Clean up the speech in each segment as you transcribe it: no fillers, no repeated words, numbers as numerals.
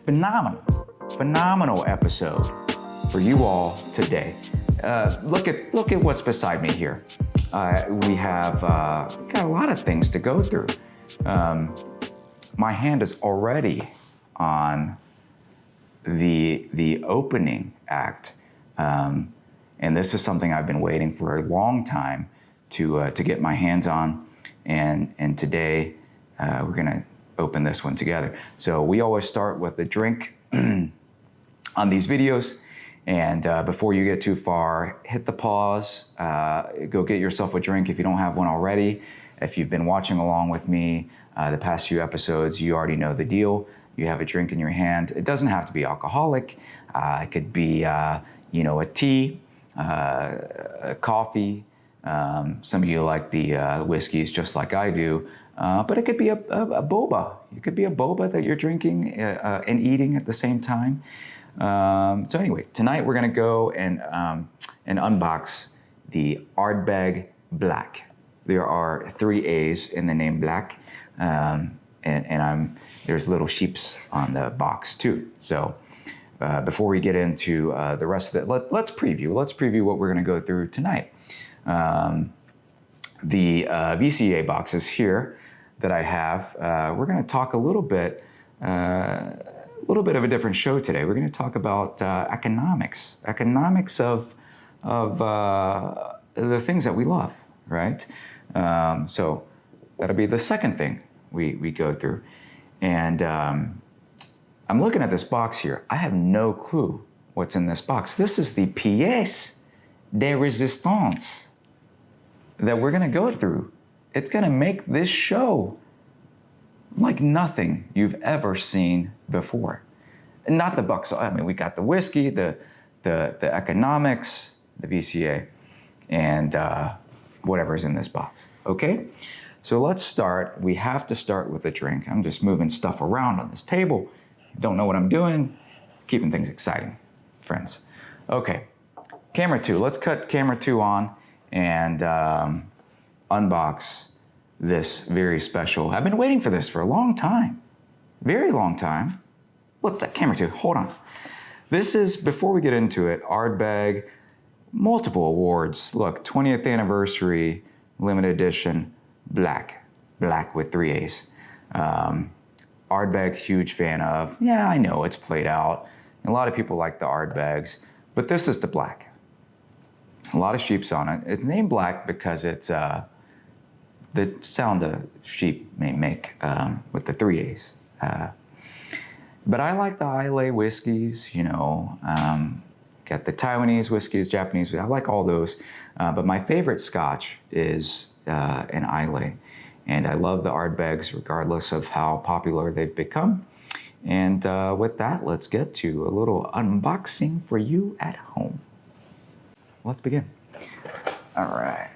phenomenal episode for you all today. Look at what's beside me here. We got a lot of things to go through. My hand is already on the opening act, and this is something I've been waiting for a long time to get my hands on, and today we're gonna open this one together. So we always start with a drink on these videos, and before you get too far, hit the pause, go get yourself a drink if you don't have one already. If you've been watching along with me the past few episodes, you already know the deal. You have a drink in your hand. It doesn't have to be alcoholic. It could be, a tea, a coffee. Some of you like the whiskeys just like I do, but it could be a boba. It could be a boba that you're drinking and eating at the same time. So anyway, tonight we're gonna go and unbox the Ardbeg Blaaak. There are 3 A's in the name Black, and there's little sheeps on the box too. So before we get into the rest of it, let's preview. Let's preview what we're gonna go through tonight. The VCA boxes here that I have, we're going to talk a little bit of a different show today. We're going to talk about economics of the things that we love, right? So that'll be the second thing we go through. And I'm looking at this box here. I have no clue what's in this box. This is the pièce de résistance that we're gonna go through. It's gonna make this show like nothing you've ever seen before. And not the bucks, I mean, we got the whiskey, the economics, the VCA, and whatever's in this box, okay? So let's start. We have to start with a drink. I'm just moving stuff around on this table. Don't know what I'm doing. Keeping things exciting, friends. Okay, camera 2, let's cut camera 2 on and unbox this very special. I've been waiting for this for a long time, very long time. What's that, camera 2, hold on. This is, before we get into it, Ardbeg, multiple awards. Look, 20th anniversary, limited edition, Black with 3 A's. Ardbeg, huge fan of. Yeah, I know it's played out. A lot of people like the Ardbegs, but this is the Black. A lot of sheeps on it. It's named Black because it's the sound a sheep may make with the 3 A's. But I like the Islay whiskeys, got the Taiwanese whiskeys, Japanese, I like all those. But my favorite Scotch is an Islay. And I love the Ardbegs regardless of how popular they've become. And with that, let's get to a little unboxing for you at home. Let's begin. All right.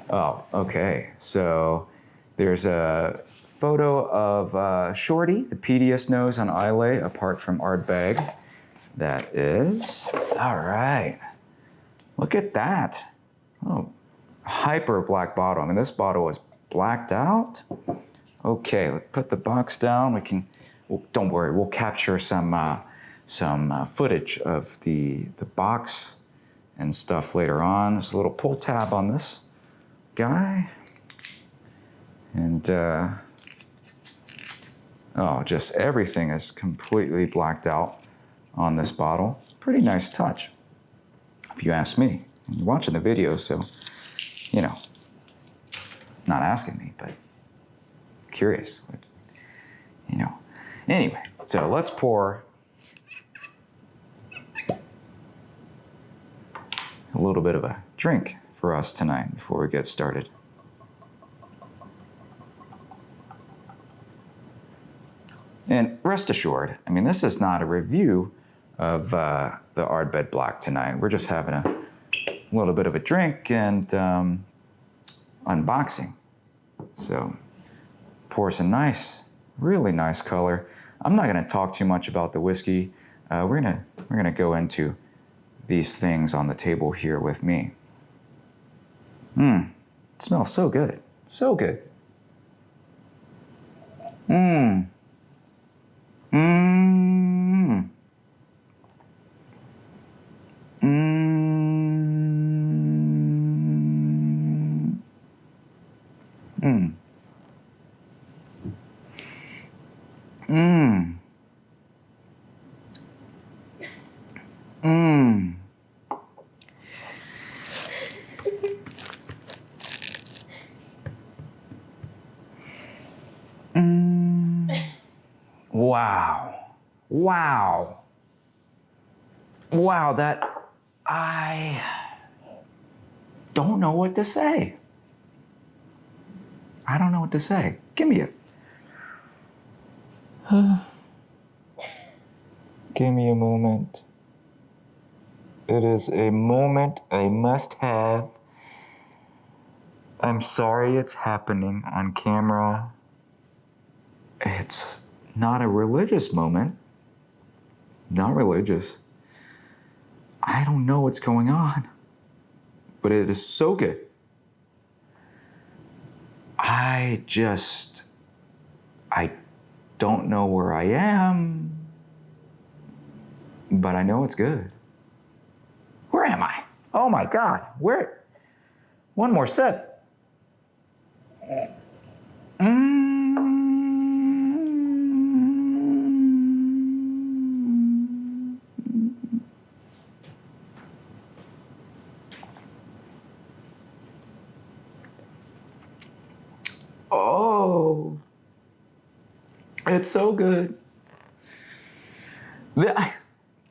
Oh, okay. So there's a photo of Shorty, the PDS nose on Islay, apart from Ardbeg. That is, all right. Look at that. Oh, hyper black bottle. I mean, this bottle is blacked out. Okay, let's put the box down. Well, don't worry, we'll capture some footage of the box and stuff later on. There's a little pull tab on this guy. And, just everything is completely blacked out on this bottle. Pretty nice touch, if you ask me. And you're watching the video, so, not asking me, but curious, Anyway, so let's pour a little bit of a drink for us tonight before we get started. And rest assured, I mean, this is not a review of the Ardbeg Blaaak tonight. We're just having a little bit of a drink and unboxing. So pour some nice, really nice color. I'm not gonna talk too much about the whiskey. We're gonna go into these things on the table here with me. It smells so good, so good. Mmm. Mmm. Mmm. Mmm. Mmm. Mmm. Wow. Wow. Wow, that I don't know what to say. I don't know what to say. Give me a Give me a moment. It is a moment I must have. I'm sorry it's happening on camera. It's not a religious moment. Not religious. I don't know what's going on, but it is so good. I don't know where I am, but I know it's good. Where am I? Oh my God, where? One more sip. Oh, it's so good.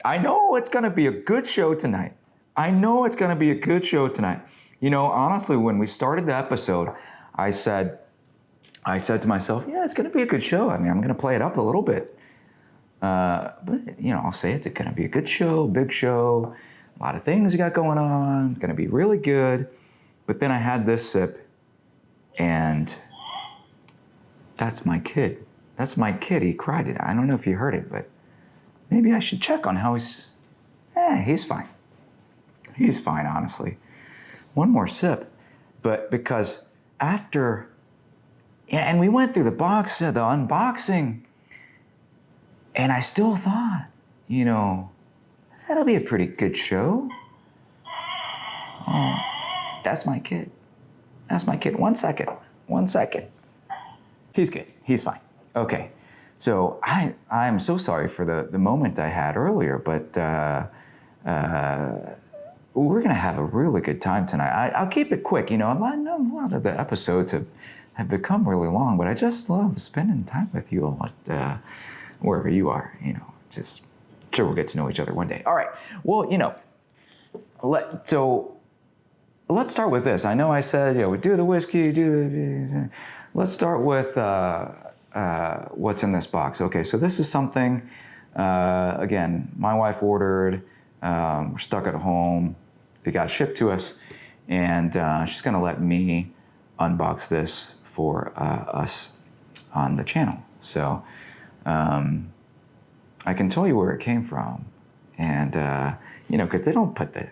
I know it's going to be a good show tonight. I know it's going to be a good show tonight. You know, honestly, when we started the episode, I said to myself, yeah, it's going to be a good show. I mean, I'm going to play it up a little bit. But, you know, I'll say it's going to be a good show, big show, a lot of things we got going on. It's going to be really good. But then I had this sip, and that's my kid. That's my kid. He cried it. I don't know if you heard it, but maybe I should check on how he's... he's fine. He's fine, honestly. One more sip. But because after... Yeah, and we went through the unboxing, and I still thought, you know, that'll be a pretty good show. Oh, that's my kid. That's my kid. 1 second. 1 second. He's good. He's fine. Okay. So I'm so sorry for the moment I had earlier, but we're going to have a really good time tonight. I'll keep it quick. You know, a lot of the episodes have become really long, but I just love spending time with you all at wherever you are. You know, just sure we'll get to know each other one day. All right. Well, you know, so let's start with this. I know I said, you know, we do the whiskey, let's start with what's in this box. Okay, so this is something, again, my wife ordered. We're stuck at home. It got shipped to us, and she's going to let me unbox this for us on the channel. So I can tell you where it came from, and you know, because they don't put the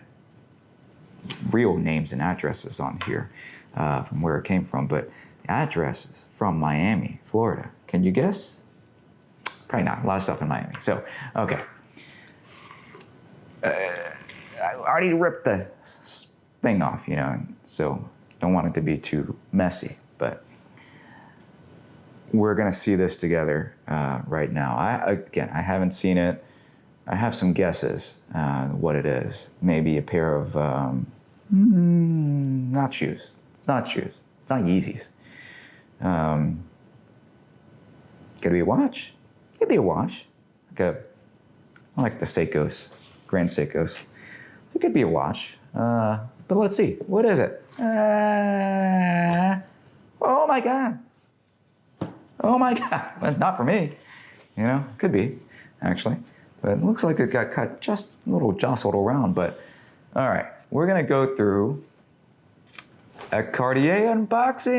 real names and addresses on here from where it came from, but the address is from Miami, Florida. Can you guess? Probably not. A lot of stuff in Miami. So, okay. I already ripped the thing off, you know, so don't want it to be too messy, but we're going to see this together right now. I haven't seen it. I have some guesses what it is. Maybe a pair of, not shoes. It's not shoes. It's not Yeezys. Could be a watch. Could be a watch. I like the Seikos, Grand Seikos. It could be a watch. But let's see. What is it? Oh my God. Oh my God. Well, not for me. You know, could be, actually. But it looks like it got cut just a little jostled around. But all right, we're going to go through a Cartier unboxing.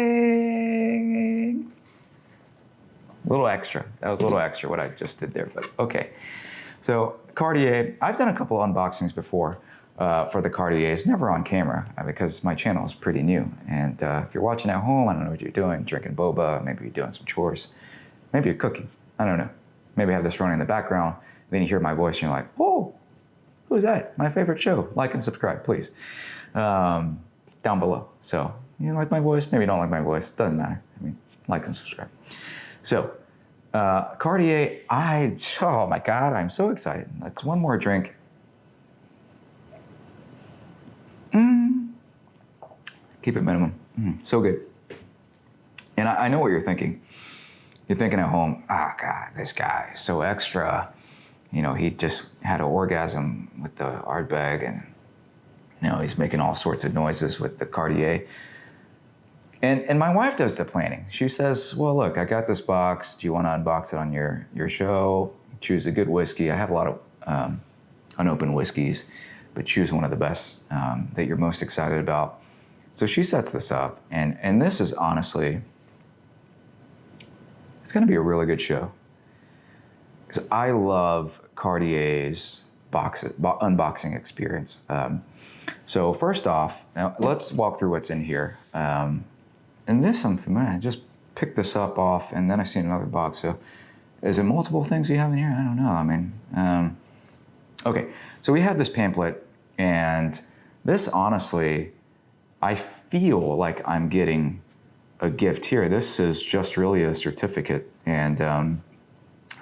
A little extra. That was a little extra what I just did there, but okay. So Cartier, I've done a couple unboxings before for the Cartiers, never on camera because my channel is pretty new. And if you're watching at home, I don't know what you're doing, drinking boba, maybe you're doing some chores, maybe you're cooking, I don't know. maybe have this running in the background. Then you hear my voice and you're like, whoa, who's that? My favorite show. Like and subscribe, please. Down below. So you like my voice? Maybe you don't like my voice. Doesn't matter. I mean, like and subscribe. So Cartier, oh my God, I'm so excited. Like one more drink. Keep it minimum. So good. And I know what you're thinking. You're thinking at home, oh God, this guy is so extra. You know, he just had an orgasm with the Ardbeg, and you know, he's making all sorts of noises with the Cartier. And my wife does the planning. She says, well, look, I got this box. Do you want to unbox it on your show? Choose a good whiskey. I have a lot of unopened whiskeys, but choose one of the best that you're most excited about. So she sets this up, and this is honestly, it's going to be a really good show. Because I love Cartier's unboxing experience. So first off, now let's walk through what's in here. And this something, man, I just picked this up off, and then I seen another box. So is it multiple things you have in here? I don't know. I mean, okay. So we have this pamphlet, and this honestly, I feel like I'm getting a gift here. This is just really a certificate, and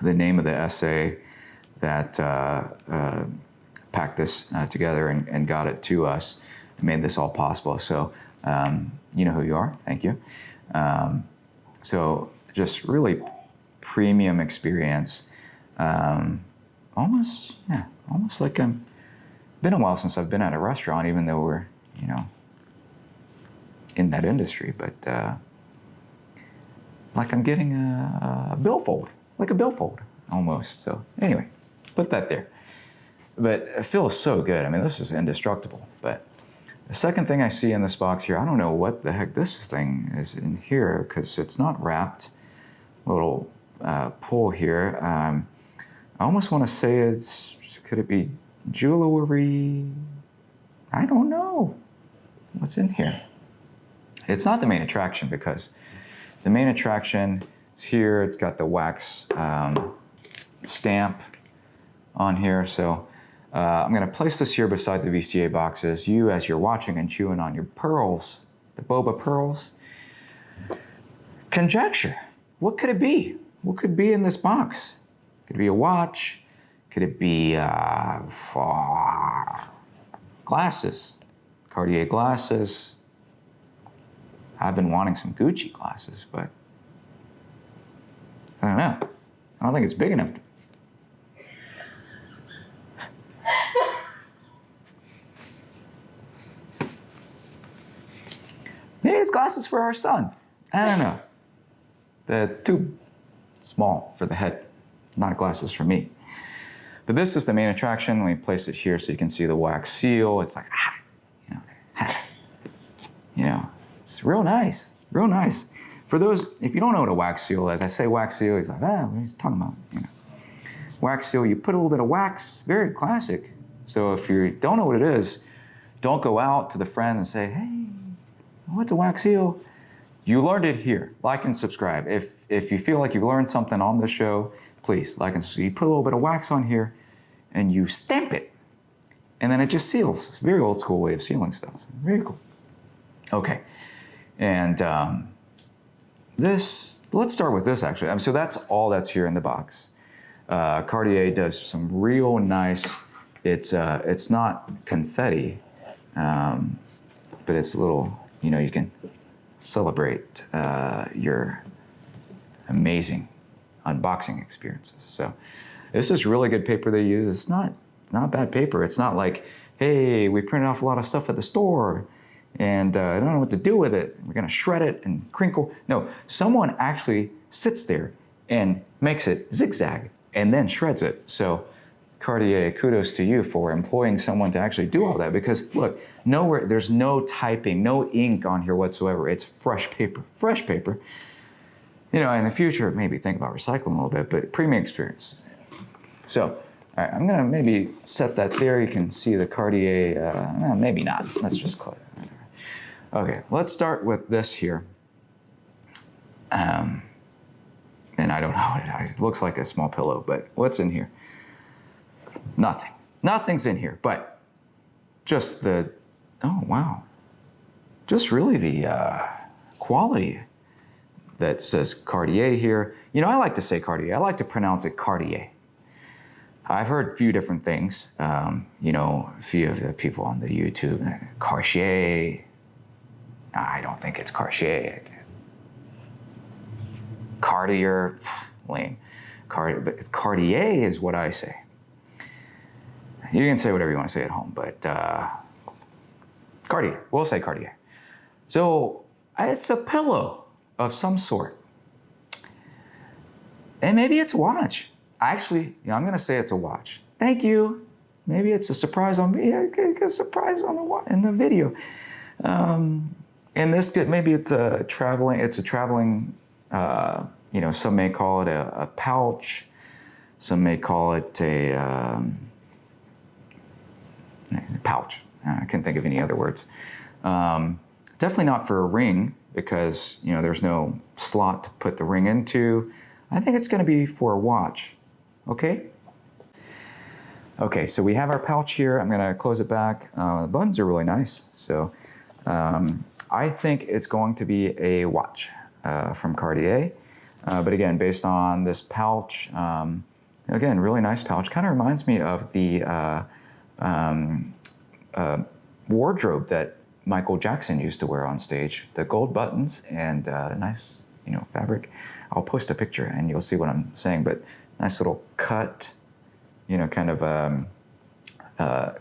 the name of the essay that packed this together and got it to us, made this all possible. So you know who you are. Thank you. So just really premium experience. Almost like been a while since I've been at a restaurant, even though we're, you know, in that industry, but like I'm getting a billfold, like a billfold almost. So anyway, put that there. But it feels so good. I mean, this is indestructible. But the second thing I see in this box here, I don't know what the heck this thing is in here because it's not wrapped. Little pull here. I almost want to say could it be jewelry? I don't know. What's in here? It's not the main attraction because the main attraction is here. It's got the wax stamp on here. So I'm going to place this here beside the VCA boxes. You, as you're watching and chewing on your pearls, the boba pearls, conjecture. What could it be? What could be in this box? Could it be a watch? Could it be glasses? Cartier glasses. I've been wanting some Gucci glasses, but I don't know. I don't think it's big enough. Maybe it's glasses for our son. I don't know. They're too small for the head, not glasses for me. But this is the main attraction. Let me place it here so you can see the wax seal. It's like, you know, it's real nice, real nice. For those, if you don't know what a wax seal is, I say wax seal, he's like, what he's talking about, you know. Wax seal, you put a little bit of wax, very classic. So if you don't know what it is, don't go out to the friend and say, hey, what's a wax seal? You learned it here. Like and subscribe. If you feel like you've learned something on this show, please like and subscribe. You put a little bit of wax on here and you stamp it. And then it just seals. It's a very old school way of sealing stuff. Very cool. Okay. And let's start with this actually. So that's all that's here in the box. Cartier does some real nice, it's not confetti, but it's a little, you know, you can celebrate your amazing unboxing experiences. So this is really good paper they use. It's not bad paper. It's not like, hey, we printed off a lot of stuff at the store and I don't know what to do with it. We're gonna shred it and crinkle. No, someone actually sits there and makes it zigzag and then shreds it. So Cartier, kudos to you for employing someone to actually do all that, because look, nowhere, there's no typing, no ink on here whatsoever. It's fresh paper, fresh paper. You know, in the future, maybe think about recycling a little bit, but premium experience. So, all right, I'm gonna maybe set that there. You can see the Cartier, maybe not, let's just close it. Okay, let's start with this here. And I don't know what it is. It looks like a small pillow, but what's in here? Nothing. Nothing's in here, but just the, oh wow. Just really the quality that says Cartier here. You know, I like to say Cartier. I like to pronounce it Cartier. I've heard a few different things. You know, a few of the people on the YouTube, Cartier. I don't think it's Cartier. Cartier, lame. But Cartier is what I say. You can say whatever you want to say at home, but Cartier, we'll say Cartier. So it's a pillow of some sort. And maybe it's a watch. Actually, yeah, I'm gonna say it's a watch. Thank you. Maybe it's a surprise on me. A surprise on in the video. And this could, maybe it's a traveling, you know, some may call it a pouch. Some may call it a pouch. I can't think of any other words. Definitely not for a ring because, you know, there's no slot to put the ring into. I think it's gonna be for a watch, okay? Okay, so we have our pouch here. I'm gonna close it back. The buttons are really nice. So I think it's going to be a watch from Cartier. But again, based on this pouch, again, really nice pouch. Kind of reminds me of the wardrobe that Michael Jackson used to wear on stage. The gold buttons and nice, you know, fabric. I'll post a picture and you'll see what I'm saying, but nice little cut, you know, kind of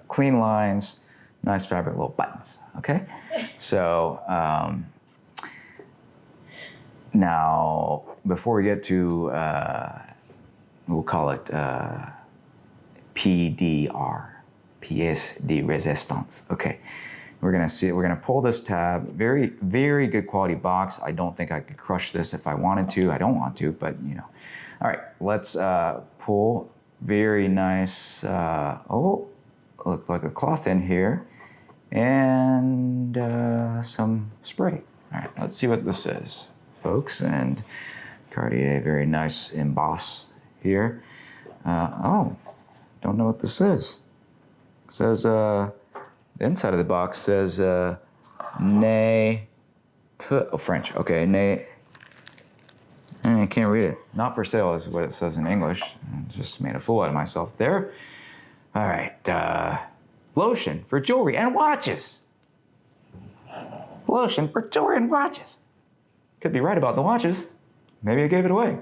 clean lines, nice fabric, little buttons, okay? So now, before we get to, we'll call it PDR, pièce de résistance, okay. We're gonna pull this tab. Very, very good quality box. I don't think I could crush this if I wanted to. I don't want to, but you know. All right, let's pull. Very nice, oh, looks like a cloth in here. And some spray. All right, let's see what this is, folks. And Cartier, very nice emboss here. Oh, don't know what this is. It says, the inside of the box says, ne put, oh, French, okay, ne, I can't read it. Not for sale is what it says in English. I just made a fool out of myself there. All right, lotion for jewelry and watches. Lotion for jewelry and watches. Could be right about the watches. Maybe I gave it away.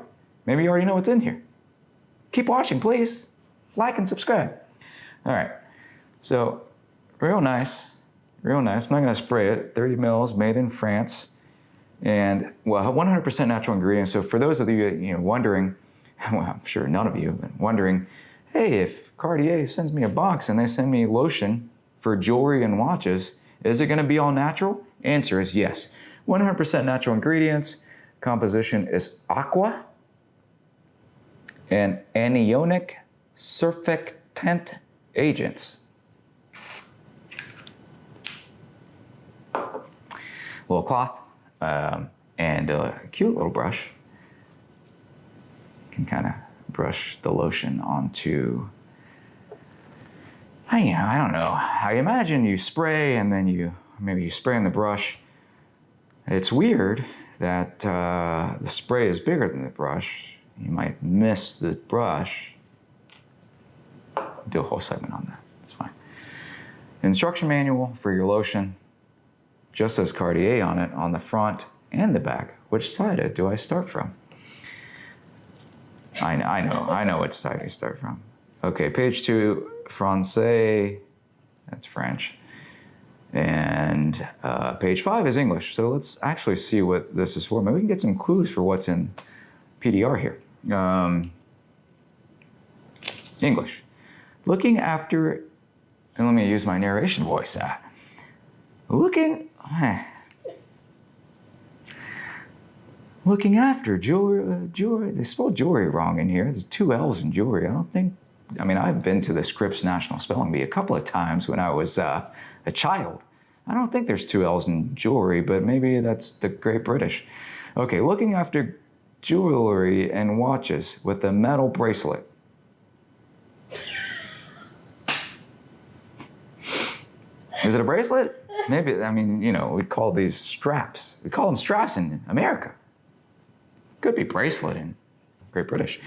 Maybe you already know what's in here. Keep watching, please. Like and subscribe. All right, so real nice, real nice. I'm not gonna spray it. 30 mils, made in France. And well, 100% natural ingredients. So for those of you, wondering, well, I'm sure none of you, but wondering, hey, if Cartier sends me a box and they send me lotion for jewelry and watches, is it gonna be all natural? Answer is yes. 100% natural ingredients. Composition is aqua and anionic surfactant agents. Little cloth and a cute little brush. You can kind of brush the lotion onto, I don't know. I imagine you spray and then maybe you spray on the brush. It's weird that the spray is bigger than the brush. You might miss the brush. Do a whole segment on that, it's fine. Instruction manual for your lotion. Just says Cartier on it, on the front and the back. Which side do I start from? I know which side I start from. Okay, page 2, Francais, that's French. And page 5 is English. So let's actually see what this is for. Maybe we can get some clues for what's in PDR here. English. Looking after, and let me use my narration voice. Looking after jewelry, they spelled jewelry wrong in here. There's 2 L's in jewelry. I've been to the Scripps National Spelling Bee a couple of times when I was a child. I don't think there's 2 L's in jewelry, but maybe that's the Great British. Okay, looking after jewelry and watches with a metal bracelet. Is it a bracelet? Maybe, I mean, you know, we'd call these straps. We call them straps in America. Could be bracelet in Great British.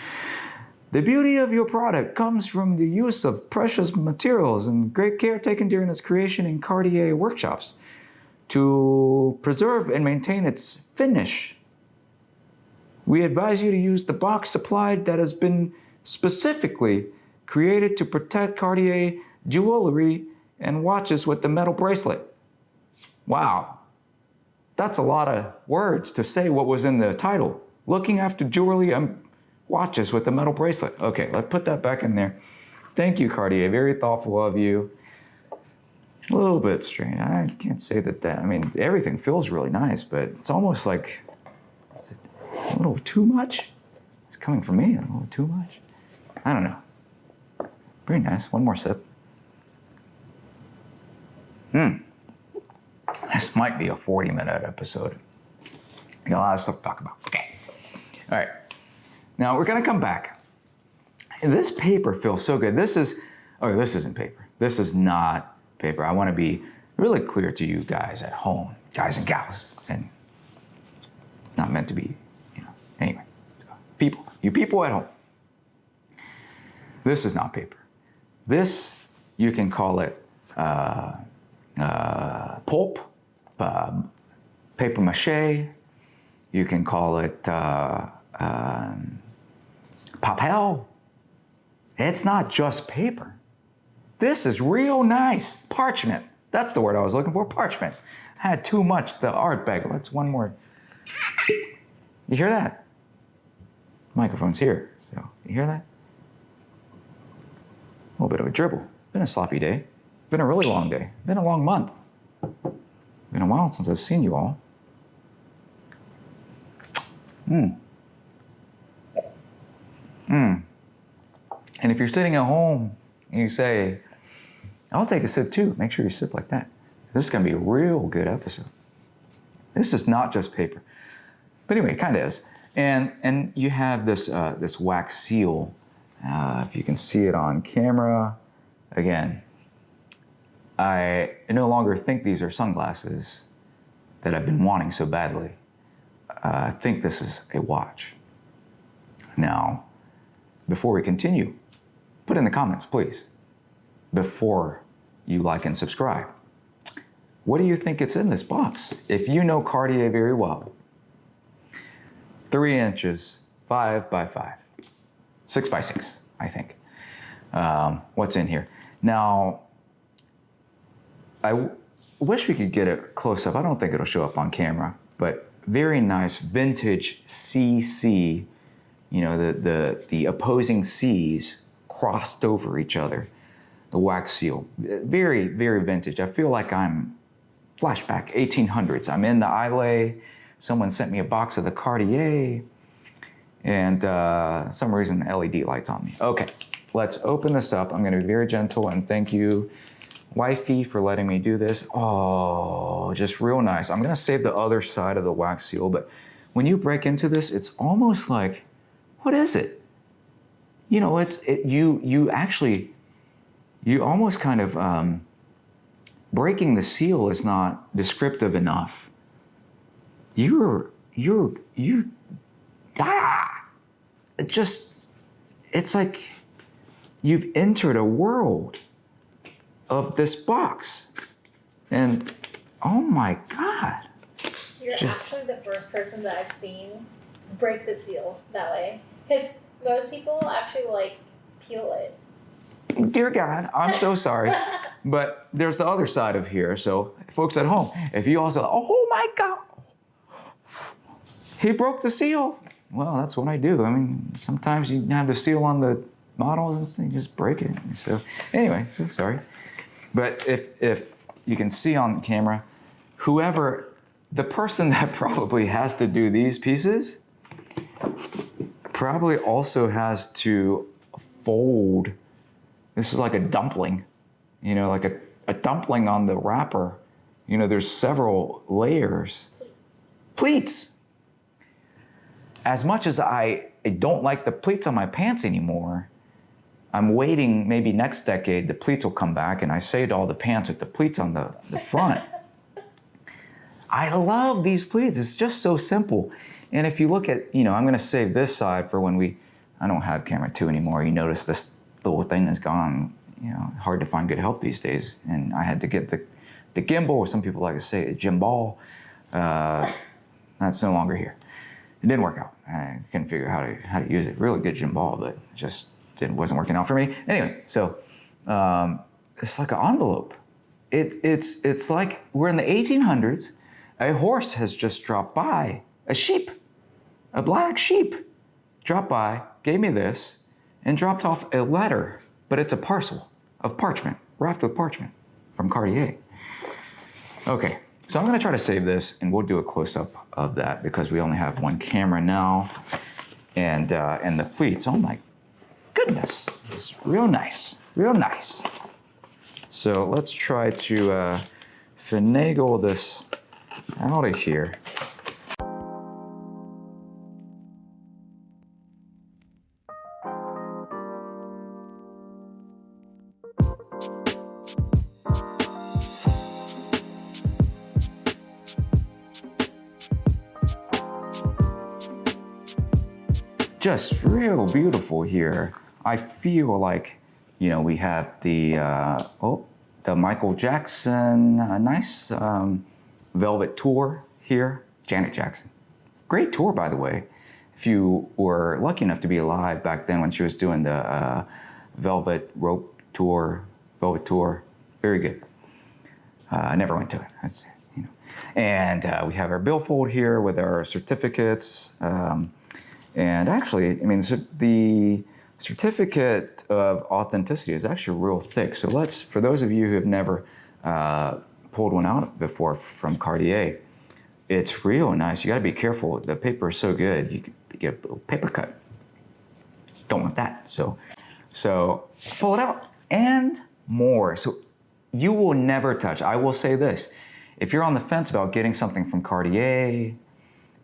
The beauty of your product comes from the use of precious materials and great care taken during its creation in Cartier workshops to preserve and maintain its finish. We advise you to use the box supplied that has been specifically created to protect Cartier jewelry and watches with the metal bracelet. Wow, that's a lot of words to say what was in the title. Looking after jewelry and watches with the metal bracelet. Okay, let's put that back in there. Thank you, Cartier, very thoughtful of you. A little bit strange, I can't say that, I mean, everything feels really nice, but it's almost like, is it a little too much? It's coming from me, a little too much? I don't know. Very nice, one more sip. This might be a 40-minute episode. You got a lot of stuff to talk about. Okay. All right. Now we're gonna come back. This paper feels so good. This isn't paper. This is not paper. I wanna be really clear to you guys at home, guys and gals, and not meant to be, you know, anyway. So people, you people at home. This is not paper. This, you can call it pulp, paper mache. You can call it papel. It's not just paper. This is real nice. Parchment. That's the word I was looking for, parchment. I had too much, the Ardbeg. Let's one more. You hear that? Microphone's here, so you hear that? A little bit of a dribble. Been a sloppy day. Been a really long day. Been a long month. Been a while since I've seen you all. And if you're sitting at home and you say, I'll take a sip too, make sure you sip like that. This is gonna be a real good episode. This is not just paper. But anyway, it kind of is. And you have this, this wax seal. If you can see it on camera. Again, I no longer think these are sunglasses that I've been wanting so badly. I think this is a watch. Now, before we continue, put in the comments, please, before you like and subscribe. What do you think it's in this box? If you know Cartier very well. 3 inches, 5 by 5, 6 by 6, I think. What's in here? Now, I wish we could get it close up. I don't think it'll show up on camera, but very nice vintage CC, you know, the opposing C's crossed over each other. The wax seal, very, very vintage. I feel like I'm flashback 1800s. I'm in the Islay. Someone sent me a box of the Cartier, and some reason LED lights on me. Okay, let's open this up. I'm gonna be very gentle, and thank you, wifey, for letting me do this. Oh, just real nice. I'm gonna save the other side of the wax seal, but when you break into this, it's almost like, what is it? You know, you almost kind of, breaking the seal is not descriptive enough. It's like you've entered a world of this box. And oh my God. You're actually the first person that I've seen break the seal that way. Because most people actually like peel it. Dear God, I'm so sorry. But there's the other side of here. So folks at home, if you also, oh my God, he broke the seal. Well, that's what I do. I mean, sometimes you have the seal on the models and so you just break it. So anyway, so sorry. But if you can see on camera, the person that probably has to do these pieces probably also has to fold. This is like a dumpling, you know, like a dumpling on the wrapper. You know, there's several layers. Pleats. as much as I don't like the pleats on my pants anymore, I'm waiting maybe next decade, the pleats will come back and I saved all the pants with the pleats on the front. I love these pleats. It's just so simple. And if you look at, I'm gonna save this side for when I don't have camera 2 anymore. You notice this little thing is gone. Hard to find good help these days. And I had to get the gimbal, or some people like to say a gimbal. That's no longer here. It didn't work out. I couldn't figure out how to use it. Really good gimbal, but it wasn't working out for me. Anyway, so it's like an envelope. It's like we're in the 1800s. A horse has just dropped by. A sheep, a black sheep, dropped by, gave me this, and dropped off a letter. But it's a parcel of parchment, wrapped with parchment from Cartier. Okay, so I'm gonna try to save this, and we'll do a close-up of that because we only have one camera now. And the pleats, oh my goodness, it's real nice, real nice. So let's try to finagle this out of here. Just real beautiful here. I feel like, we have the Michael Jackson, nice velvet tour here. Janet Jackson. Great tour, by the way. If you were lucky enough to be alive back then when she was doing the velvet tour, very good. I never went to it. That's, And we have our billfold here with our certificates. And actually, the certificate of authenticity is actually real thick. So for those of you who have never pulled one out before from Cartier, it's real nice. You gotta be careful. The paper is so good. You could get a little paper cut. Don't want that. So pull it out and more. So you will never touch. I will say this. If you're on the fence about getting something from Cartier,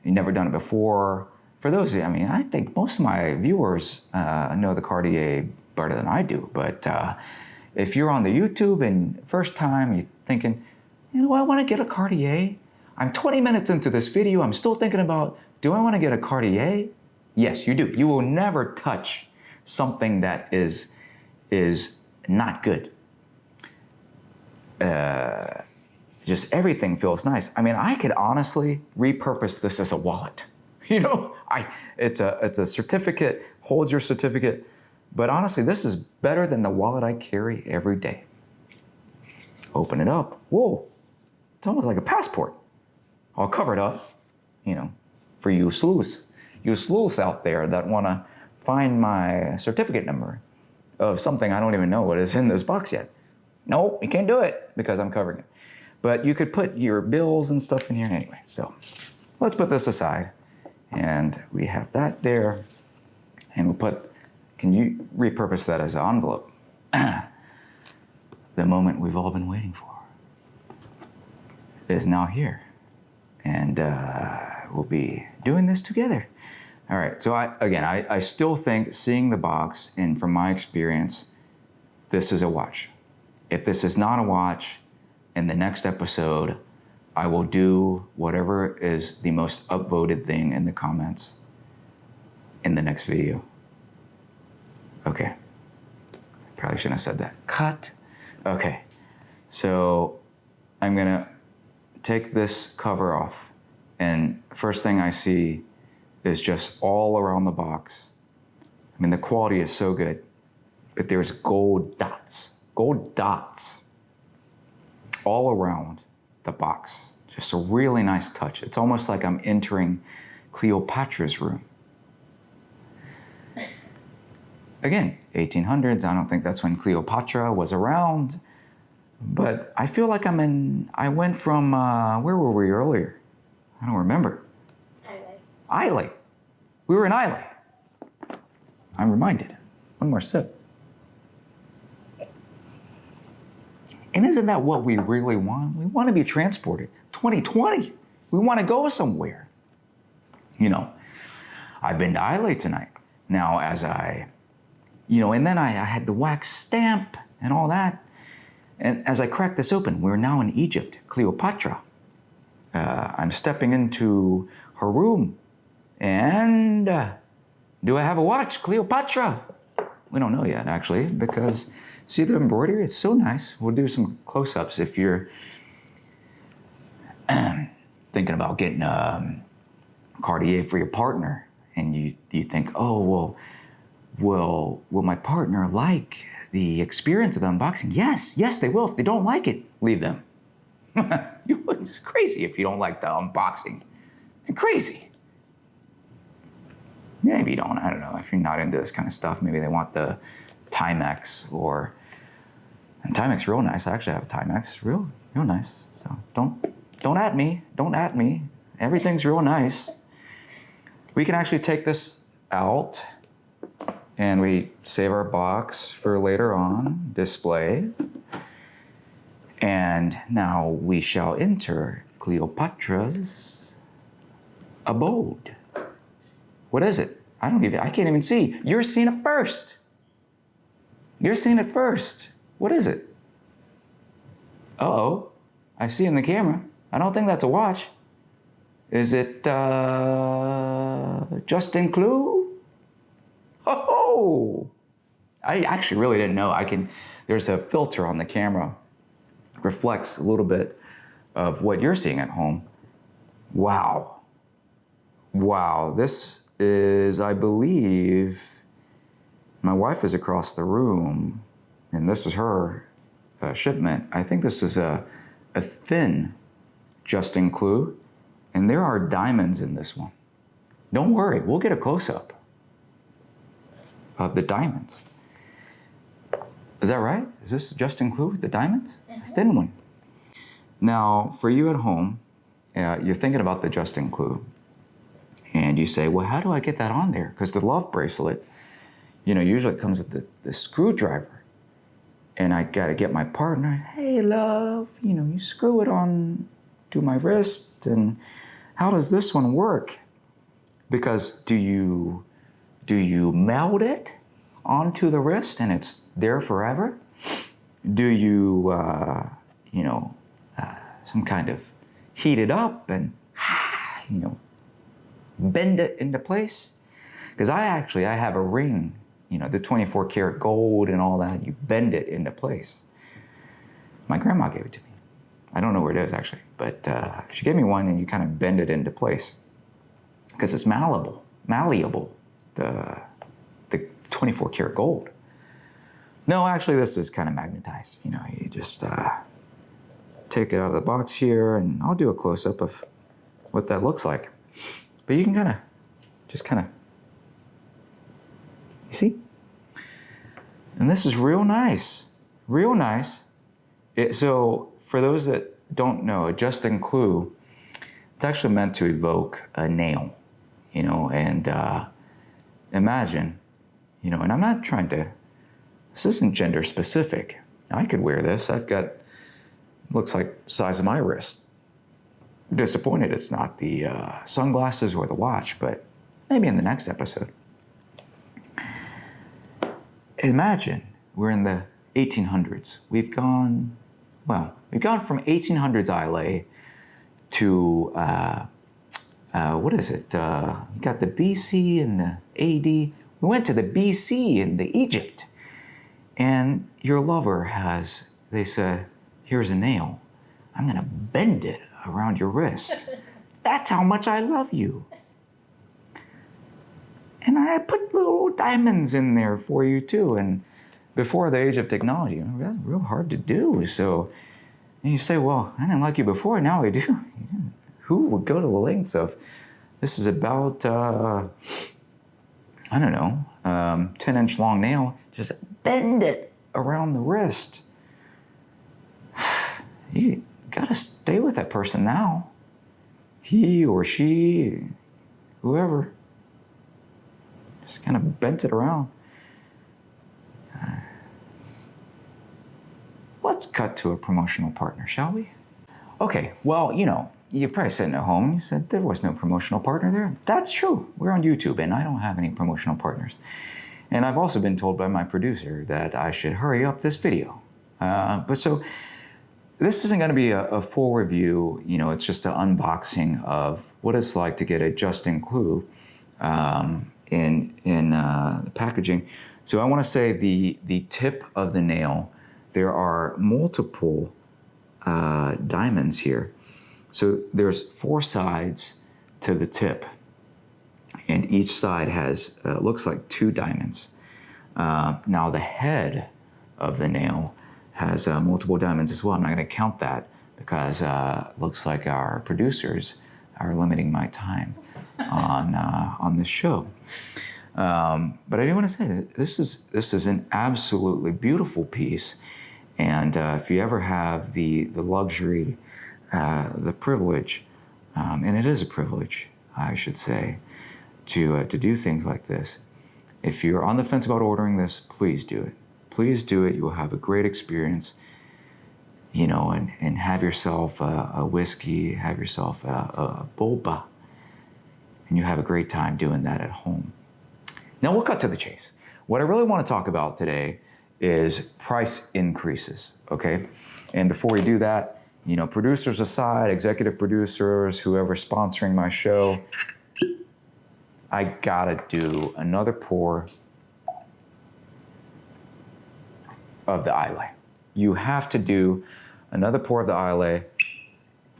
you've never done it before, for those of you, I think most of my viewers know the Cartier better than I do, but if you're on the YouTube and first time you're thinking, I want to get a Cartier. I'm 20 minutes into this video, I'm still thinking about, do I want to get a Cartier? Yes, you do. You will never touch something that is not good. Just everything feels nice. I could honestly repurpose this as a wallet. It's a certificate, holds your certificate, but honestly, this is better than the wallet I carry every day. Open it up. Whoa, it's almost like a passport. I'll cover it up, for you sleuths out there that want to find my certificate number of something I don't even know what is in this box yet. Nope, you can't do it because I'm covering it. But you could put your bills and stuff in here anyway. So let's put this aside. And we have that there. And we'll can you repurpose that as an envelope? The moment we've all been waiting for is now here. And we'll be doing this together. All right, so I still think seeing the box, and from my experience, this is a watch. If this is not a watch, in the next episode, I will do whatever is the most upvoted thing in the comments in the next video. Okay. Probably shouldn't have said that. Cut. Okay. So I'm gonna take this cover off, and first thing I see is just all around the box. The quality is so good, but there's gold dots all around the box. Just a really nice touch. It's almost like I'm entering Cleopatra's room. Again, 1800s, I don't think that's when Cleopatra was around, but I feel like I went from, where were we earlier? I don't remember. Islay. We were in Islay. I'm reminded. One more sip. And isn't that what we really want? We want to be transported. 2020, we want to go somewhere. I've been to Islay tonight. Now, as I, and then I had the wax stamp and all that. And as I cracked this open, we're now in Egypt, Cleopatra. I'm stepping into her room. And do I have a watch, Cleopatra? We don't know yet, actually, because see the embroidery? It's so nice. We'll do some close-ups if you're thinking about getting Cartier for your partner. And you think, oh, will my partner like the experience of the unboxing? Yes, they will. If they don't like it, leave them. It's crazy if you don't like the unboxing. You're crazy. Maybe you don't, I don't know. If you're not into this kind of stuff, maybe they want the Timex and Timex real nice. I actually have a Timex, real nice. So don't at me, Everything's real nice. We can actually take this out and we save our box for later on display. And now we shall enter Cleopatra's abode. What is it? I can't even see. You're seeing it first. What is it? Uh-oh, I see in the camera. I don't think that's a watch. Is it Justin Clue? Oh, I actually really didn't know. There's a filter on the camera. Reflects a little bit of what you're seeing at home. Wow, this is, I believe, my wife is across the room, and this is her shipment. I think this is a thin Justin Clue, and there are diamonds in this one. Don't worry, we'll get a close-up of the diamonds. Is that right? Is this Justin Clue with the diamonds? A thin one. Now, for you at home, you're thinking about the Justin Clue, and you say, well, how do I get that on there? Because the love bracelet, usually it comes with the screwdriver. And I gotta get my partner, hey, love, you screw it on to my wrist, and how does this one work? Because do you meld it onto the wrist and it's there forever? Do you, some kind of heat it up and, bend it into place? Because I have a ring, the 24 karat gold and all that, you bend it into place. My grandma gave it to me. I don't know where it is actually, but she gave me one and you kind of bend it into place. Because it's malleable, the 24 karat gold. No, actually this is kind of magnetized. You just take it out of the box here, and I'll do a close-up of what that looks like. But you can you see? And this is real nice. So for those that don't know, a Justin Clue, it's actually meant to evoke a nail, and imagine, and I'm not trying to, this isn't gender specific. I could wear this. I've got, looks like the size of my wrist. Disappointed it's not the sunglasses or the watch, but maybe in the next episode. Imagine we're in the 1800s. We've gone from 1800s Islay to, what is it? You got the BC and the AD. We went to the BC in the Egypt. And your lover they said, here's a nail. I'm gonna bend it around your wrist. That's how much I love you. And I put little diamonds in there for you too. And before the age of technology, that's real hard to do. So, and you say, well, I didn't like you before, now I do. Who would go to the lengths of, this is about, 10-inch long nail, just bend it around the wrist. You gotta stay with that person now. He or she, whoever, just kind of bent it around. Let's cut to a promotional partner, shall we? Okay, well, you're probably sitting at home, you said, there was no promotional partner there. That's true. We're on YouTube, and I don't have any promotional partners. And I've also been told by my producer that I should hurry up this video. But so, this isn't going to be a full review. You know, it's just an unboxing of what it's like to get a just-in-clue in the packaging. So I want to say the tip of the nail, there are multiple diamonds here. So there's 4 sides to the tip, and each side has, looks like 2 diamonds. Now the head of the nail has multiple diamonds as well. I'm not going to count that because looks like our producers are limiting my time on this show. But I do want to say that this is an absolutely beautiful piece, and if you ever have the luxury, the privilege, and it is a privilege, I should say, to do things like this. If you're on the fence about ordering this, please do it. Please do it. You'll have a great experience, you know, and have yourself a whiskey, have yourself a boba, and you have a great time doing that at home. Now we'll cut to the chase. What I really want to talk about today is price increases, okay? And before we do that, you know, producers aside, executive producers, whoever's sponsoring my show, I gotta do another pour of the Islay. You have to do another pour of the Islay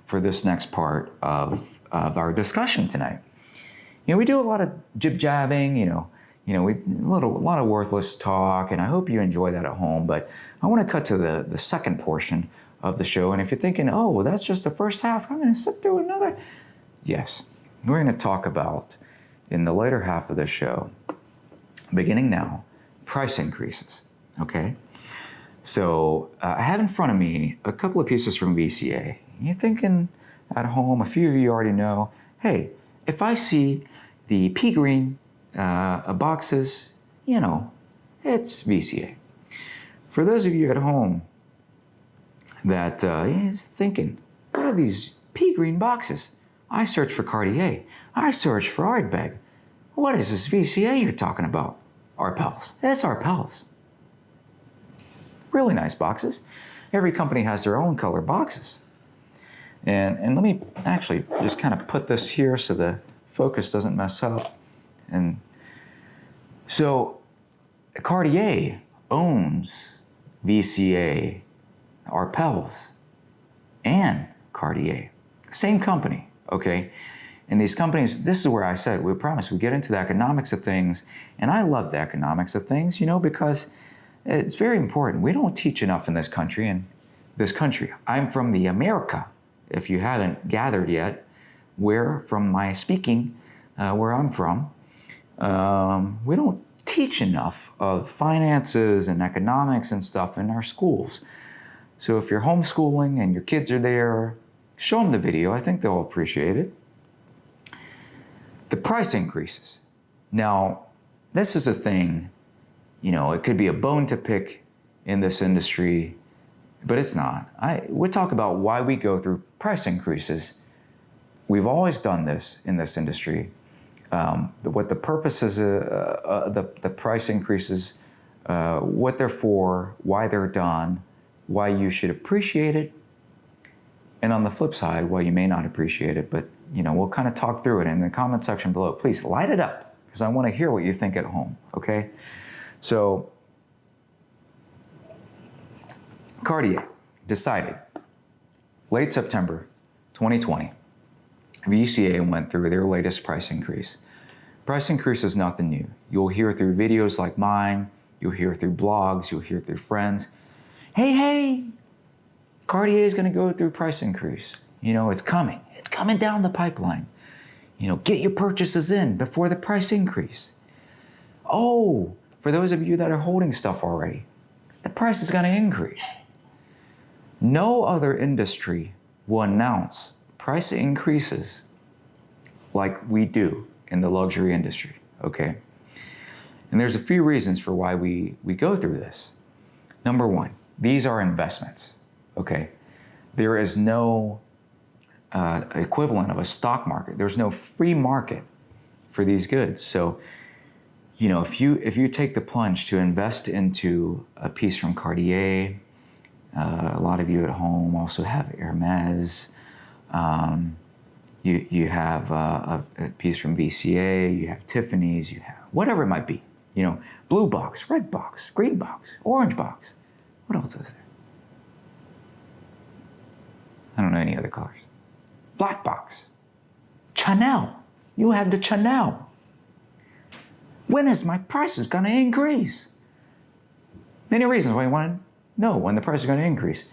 for this next part of our discussion tonight. You know, we do a lot of jib-jabbing, a lot of worthless talk, and I hope you enjoy that at home, but I want to cut to the second portion of the show, and if you're thinking, oh, well, that's just the first half, I'm going to sit through another. Yes, we're going to talk about, in the later half of the show, beginning now, price increases, okay? So I have in front of me a couple of pieces from VCA. You're thinking at home, a few of you already know, hey, if I see the pea green boxes, you know, it's VCA. For those of you at home that is thinking, what are these pea green boxes? I search for Cartier. I search for Ardbeg. What is this VCA you're talking about? Our pals. It's our pals. Really nice boxes. Every company has their own color boxes. And let me actually just kind of put this here so the focus doesn't mess up. And so Cartier owns VCA, our pals, and Cartier. Same company, okay? And these companies, this is where I said, we promise, we get into the economics of things, and I love the economics of things, you know, because it's very important. We don't teach enough in this country, I'm from the America, if you haven't gathered yet, where, from my speaking, where I'm from, we don't teach enough of finances and economics and stuff in our schools. So if you're homeschooling and your kids are there, show them the video. I think they'll appreciate it. The price increases. Now, this is a thing, you know, it could be a bone to pick in this industry, but it's not. We'll talk about why we go through price increases. We've always done this in this industry. What the purpose is, the price increases, what they're for, why they're done, why you should appreciate it, and on the flip side, why you may not appreciate it, but you know, we'll kind of talk through it in the comment section below. Please light it up, because I want to hear what you think at home, okay? So, Cartier decided, late September 2020, VCA went through their latest price increase. Price increase is nothing new. You'll hear through videos like mine, you'll hear through blogs, you'll hear through friends. Hey, Cartier is going to go through price increase. You know, it's coming. It's coming down the pipeline. You know, get your purchases in before the price increase. Oh, for those of you that are holding stuff already, the price is going to increase. No other industry will announce price increases like we do in the luxury industry, okay? And there's a few reasons for why we go through this. Number one, these are investments, okay? There is no equivalent of a stock market. There's no free market for these goods. So, you know, if you take the plunge to invest into a piece from Cartier, a lot of you at home also have Hermes. You have a piece from VCA. You have Tiffany's. You have whatever it might be. You know, blue box, red box, green box, orange box. What else is there? I don't know any other colors. Black box. Chanel. You have the Chanel. When is my prices going to increase? Many reasons why you want to know when the price is going to increase.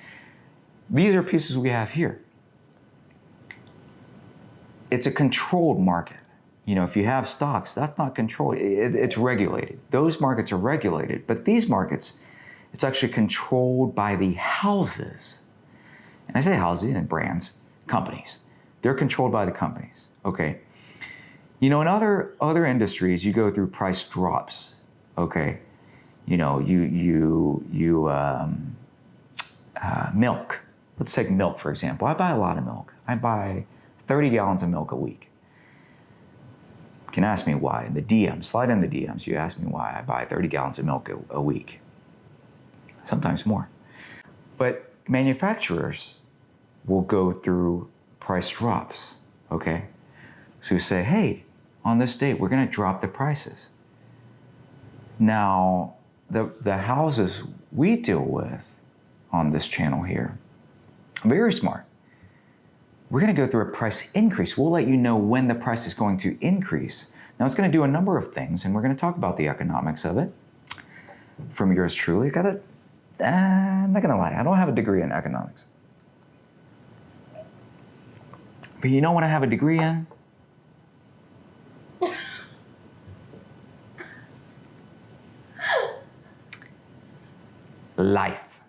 These are pieces we have here. It's a controlled market. You know, if you have stocks, that's not controlled. It's regulated. Those markets are regulated, but these markets, it's actually controlled by the houses. And I say houses and brands, companies. They're controlled by the companies, okay? You know, in other industries, you go through price drops, okay? You know, milk. Let's take milk, for example. I buy a lot of milk. I buy 30 gallons of milk a week. You can ask me why. In the DMs, slide in the DMs, you ask me why I buy 30 gallons of milk a week. Sometimes more. But manufacturers will go through price drops, okay? So you say, hey, on this date, we're gonna drop the prices. Now, the houses we deal with on this channel here, very smart. We're gonna go through a price increase. We'll let you know when the price is going to increase. Now it's gonna do a number of things, and we're gonna talk about the economics of it. From yours truly, I'm not gonna lie, I don't have a degree in economics. But you know what I have a degree in? Life.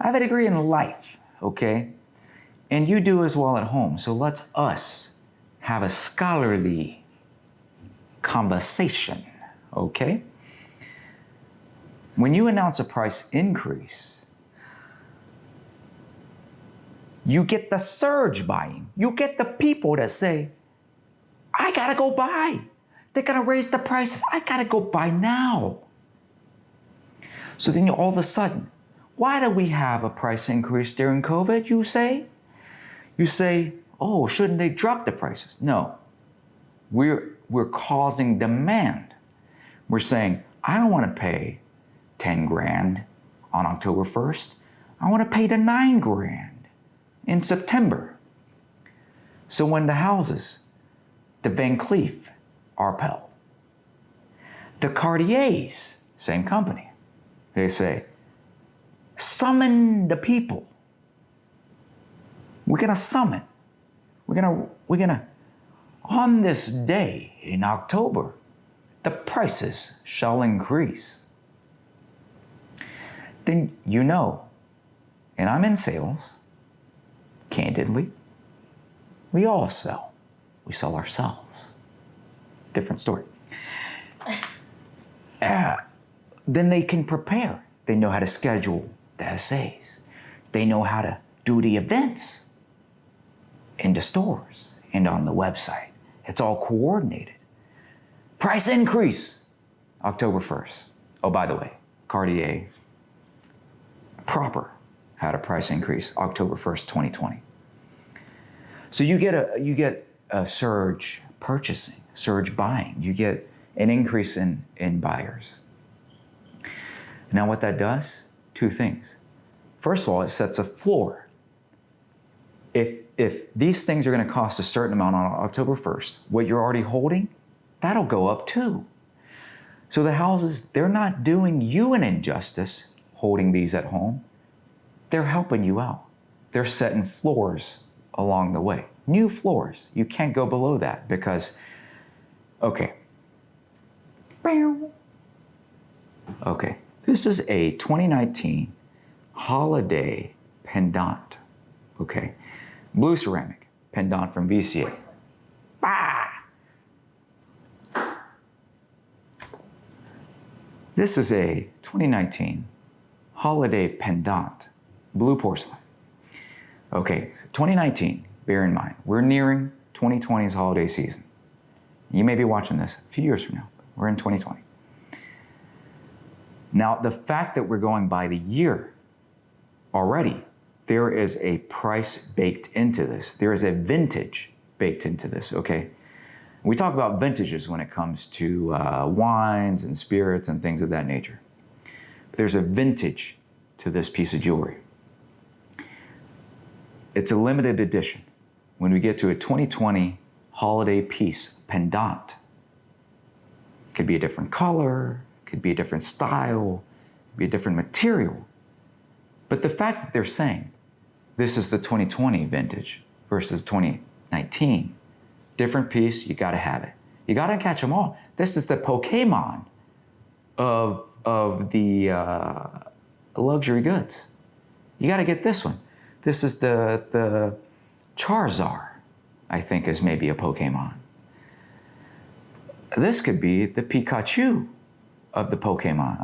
I have a degree in life, okay? And you do as well at home. So let's us have a scholarly conversation, okay? When you announce a price increase, you get the surge buying. You get the people that say, I gotta go buy. They're gonna raise the prices. I gotta go buy now. So then all of a sudden, why do we have a price increase during COVID, you say? You say, oh, shouldn't they drop the prices? No, we're causing demand. We're saying, I don't wanna pay 10 grand on October 1st. I wanna pay the 9 grand in September. So when the houses, the Van Cleef, Arpels, the Cartiers, same company, they say, summon the people. We're gonna summon. We're gonna, on this day in October, the prices shall increase. Then you know, and I'm in sales, candidly, we all sell. We sell ourselves. Different story. Then they can prepare. They know how to schedule the essays. They know how to do the events in the stores and on the website. It's all coordinated. Price increase, October 1st. Oh, by the way, Cartier proper had a price increase October 1st, 2020. So you get a surge purchasing, surge buying. You get an increase in buyers. Now what that does, two things. First of all, it sets a floor. If these things are gonna cost a certain amount on October 1st, what you're already holding, that'll go up too. So the houses, they're not doing you an injustice holding these at home. They're helping you out. They're setting floors along the way. New floors. You can't go below that because, okay. Okay, this is a 2019 holiday pendant, okay? Blue ceramic pendant from VCA. Bah! This is a 2019 holiday pendant, blue porcelain. Okay, 2019, bear in mind, we're nearing 2020's holiday season. You may be watching this a few years from now. We're in 2020. Now, the fact that we're going by the year already, there is a price baked into this. There is a vintage baked into this, okay? We talk about vintages when it comes to wines and spirits and things of that nature. But there's a vintage to this piece of jewelry. It's a limited edition. When we get to a 2020 holiday piece, pendant, could be a different color, could be a different style, could be a different material. But the fact that they're saying this is the 2020 vintage versus 2019, different piece, you gotta have it. You gotta catch them all. This is the Pokemon of the luxury goods. You gotta get this one. This is the Charizard, I think is maybe a Pokemon. This could be the Pikachu of the Pokemon.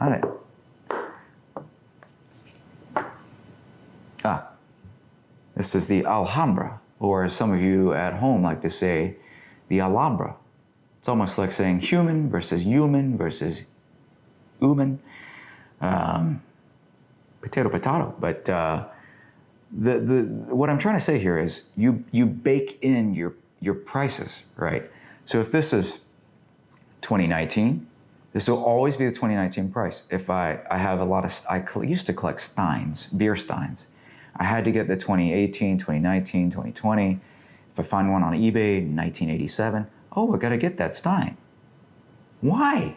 This is the Alhambra, or as some of you at home like to say, the Alhambra. It's almost like saying human versus human versus human. Potato, potato. But what I'm trying to say here is you bake in your prices, right? So if this is 2019, this will always be the 2019 price. If I have a lot of, I used to collect steins, beer steins. I had to get the 2018, 2019, 2020. If I find one on eBay in 1987, oh, I gotta get that stein. Why?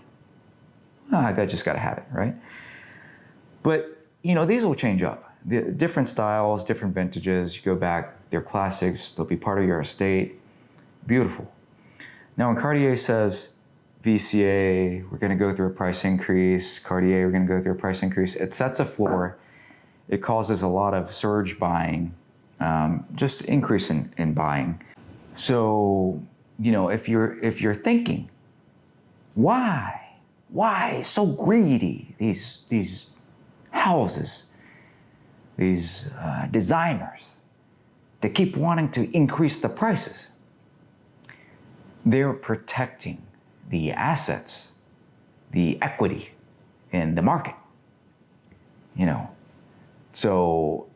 Well, I just gotta have it, right? But, you know, these will change up. The different styles, different vintages, you go back, they're classics, they'll be part of your estate. Beautiful. Now when Cartier says, VCA, we're gonna go through a price increase, Cartier, we're gonna go through a price increase, it sets a floor. It causes a lot of surge buying, just increase in buying. So, you know, if you're thinking, why so greedy, these houses, these designers, they keep wanting to increase the prices. They're protecting the assets, the equity in the market, you know. So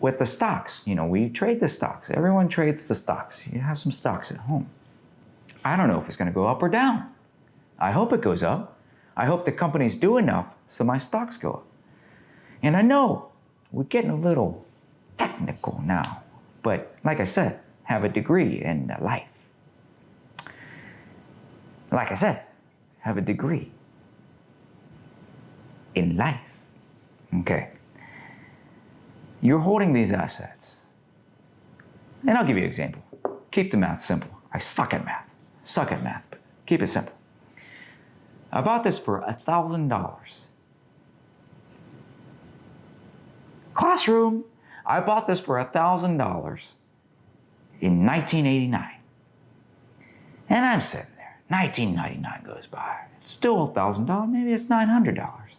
with the stocks, you know, we trade the stocks. Everyone trades the stocks. You have some stocks at home. I don't know if it's going to go up or down. I hope it goes up. I hope the companies do enough so my stocks go up. And I know we're getting a little technical now, but like I said, have a degree in life. Like I said, have a degree in life. Okay. You're holding these assets. And I'll give you an example. Keep the math simple. I suck at math. But keep it simple. I bought this for $1,000. Classroom, I bought this for $1,000 in 1989. And I'm sitting there. 1999 goes by. It's still $1,000. Maybe it's $900.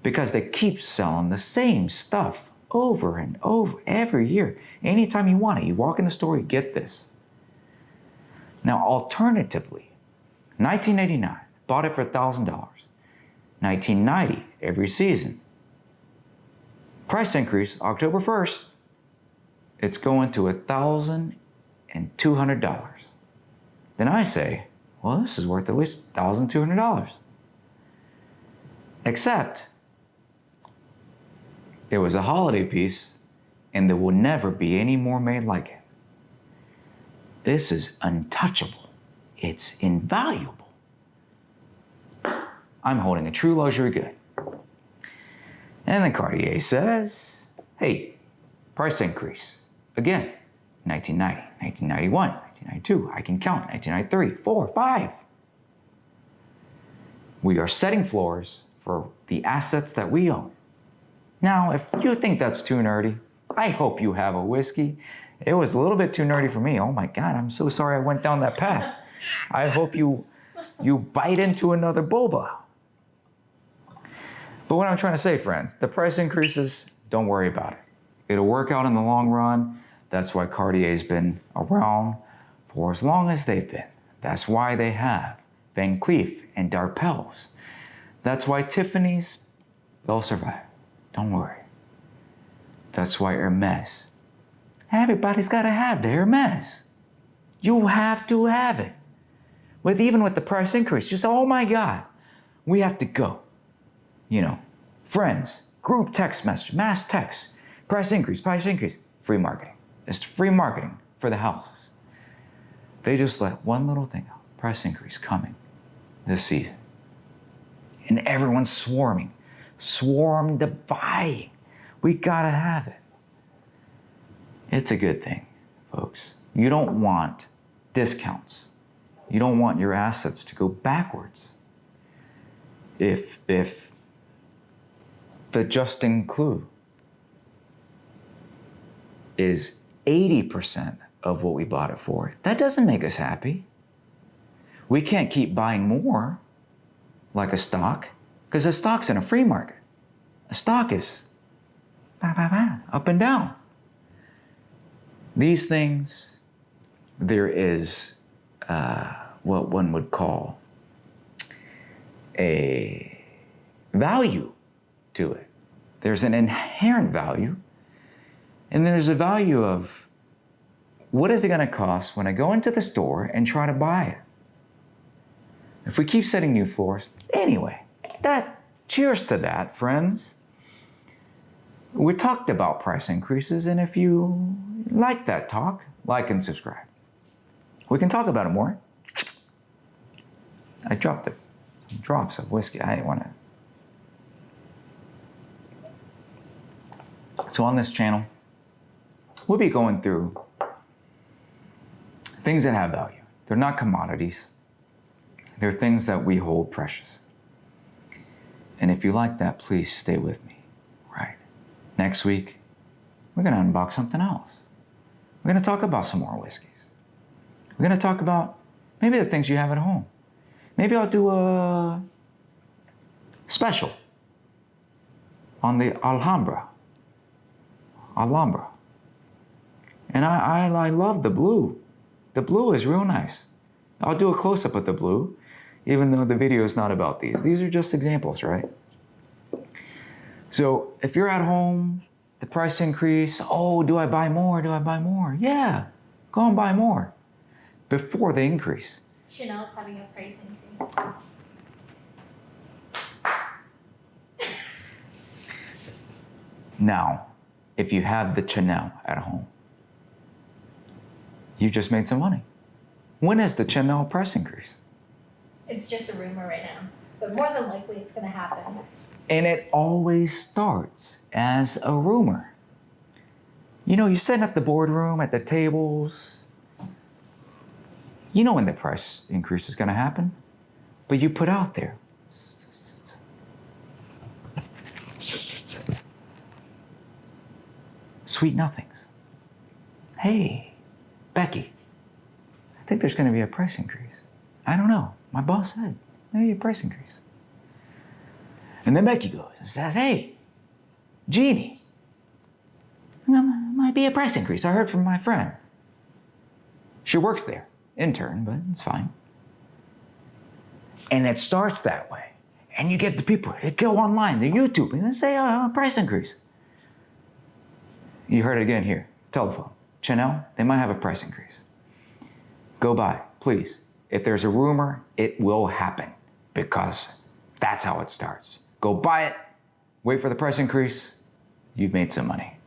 Because they keep selling the same stuff over and over every year. Anytime you want it, you walk in the store, you get this. Now, alternatively, 1989, bought it for $1,000. 1990, every season. Price increase, October 1st, it's going to $1,200. Then I say, well, this is worth at least $1,200. Except, it was a holiday piece, and there will never be any more made like it. This is untouchable. It's invaluable. I'm holding a true luxury good. And then Cartier says, hey, price increase. Again, 1990, 1991, 1992, I can count, 1993, 4, 5. We are setting floors for the assets that we own. Now, if you think that's too nerdy, I hope you have a whiskey. It was a little bit too nerdy for me. Oh my God, I'm so sorry I went down that path. I hope you bite into another boba. But what I'm trying to say, friends, the price increases, don't worry about it. It'll work out in the long run. That's why Cartier's been around for as long as they've been. That's why they have Van Cleef and Darpels. That's why Tiffany's, they'll survive. Don't worry. That's why Hermes. Everybody's got to have the Hermes. You have to have it. Even with the price increase, you say, oh my God, we have to go. You know, friends, group text message, mass text, price increase, free marketing. It's free marketing for the houses. They just let one little thing out, price increase coming this season. And everyone's swarming, swarmed to buying. We gotta have it. It's a good thing, folks. You don't want discounts. You don't want your assets to go backwards. If the Justin Clue is 80% of what we bought it for, that doesn't make us happy. We can't keep buying more like a stock, because a stock's in a free market. A stock is up and down. These things, there is what one would call a value to it. There's an inherent value, and then there's a value of what is it going to cost when I go into the store and try to buy it. If we keep setting new floors, anyway, cheers to that, friends. We talked about price increases, and if you like that talk, like and subscribe. We can talk about it more. I dropped some drops of whiskey. I didn't want to. So on this channel, we'll be going through things that have value. They're not commodities. They're things that we hold precious. And if you like that, please stay with me, right? Next week, we're gonna unbox something else. We're gonna talk about some more whiskeys. We're gonna talk about maybe the things you have at home. Maybe I'll do a special on the Alhambra. And I love the blue. The blue is real nice. I'll do a close-up of the blue, even though the video is not about these. These are just examples, right? So if you're at home, the price increase, oh, do I buy more? Do I buy more? Yeah, go and buy more before the increase. Chanel's having a price increase. Now, if you have the Chanel at home, you just made some money. When is the Chanel price increase? It's just a rumor right now, but more than likely it's going to happen. And it always starts as a rumor. You know, you're sitting at the boardroom, at the tables. You know when the price increase is going to happen, but you put out there. Sweet nothings. Hey, Becky, I think there's going to be a price increase. I don't know. My boss said, maybe a price increase. And then Becky goes and says, hey, Jeannie, there might be a price increase. I heard from my friend. She works there, intern, but it's fine. And it starts that way. And you get the people that go online, they YouTube, and they say, oh, price increase. You heard it again here, telephone. Chanel, they might have a price increase. Go buy, please. If there's a rumor, it will happen because that's how it starts. Go buy it, wait for the price increase, you've made some money.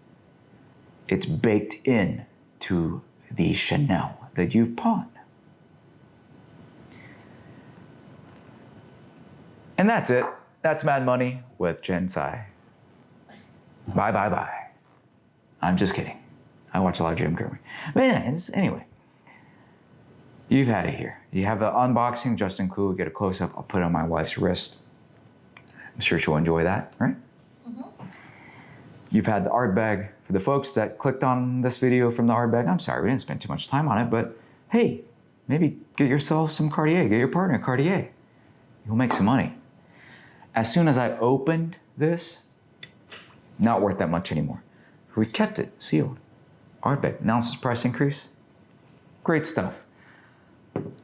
It's baked in to the Chanel that you've pawned. And that's it. That's Mad Money with Jen Tsai. Bye, bye, bye. I'm just kidding. I watch a lot of Jim Carrey. But anyway, you've had it here. You have the unboxing, Justin Clue, get a close-up. I'll put it on my wife's wrist. I'm sure she'll enjoy that, right? Mm-hmm. You've had the Ardbeg. For the folks that clicked on this video from the Ardbeg, I'm sorry, we didn't spend too much time on it, but hey, maybe get yourself some Cartier. Get your partner Cartier. You'll make some money. As soon as I opened this, not worth that much anymore. We kept it sealed. Ardbeg announces price increase. Great stuff.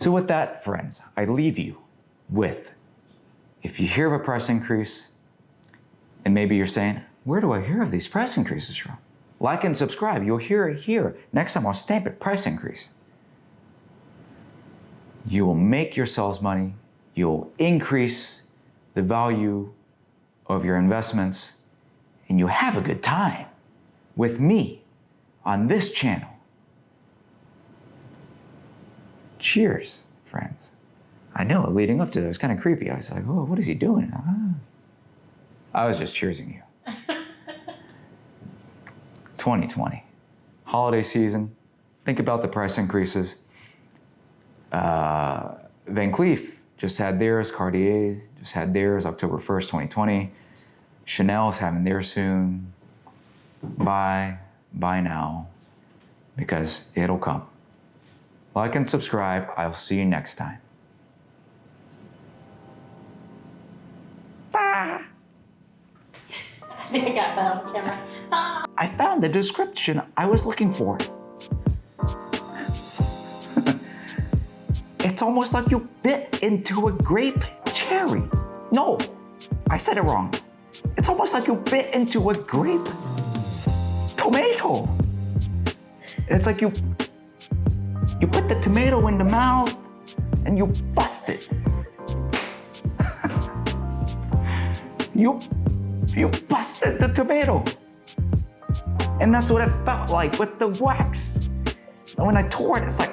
So with that, friends, I leave you with, if you hear of a price increase, and maybe you're saying, where do I hear of these price increases from? Like and subscribe, you'll hear it here. Next time I'll stamp it, price increase. You will make yourselves money, you'll increase the value of your investments, and you'll have a good time with me on this channel. Cheers, friends. I know, leading up to that, it was kind of creepy. I was like, oh, what is he doing? I was just cheersing you. 2020, holiday season. Think about the price increases. Van Cleef just had theirs. Cartier just had theirs October 1st, 2020. Chanel's having theirs soon. Buy now, because it'll come. Like and subscribe. I'll see you next time. I think I got that on camera. I found the description I was looking for. It's almost like you bit into a grape cherry. No, I said it wrong. It's almost like you bit into a grape tomato. It's like you put the tomato in the mouth and you bust it. You busted the tomato. And that's what it felt like with the wax. And when I tore it, it's like,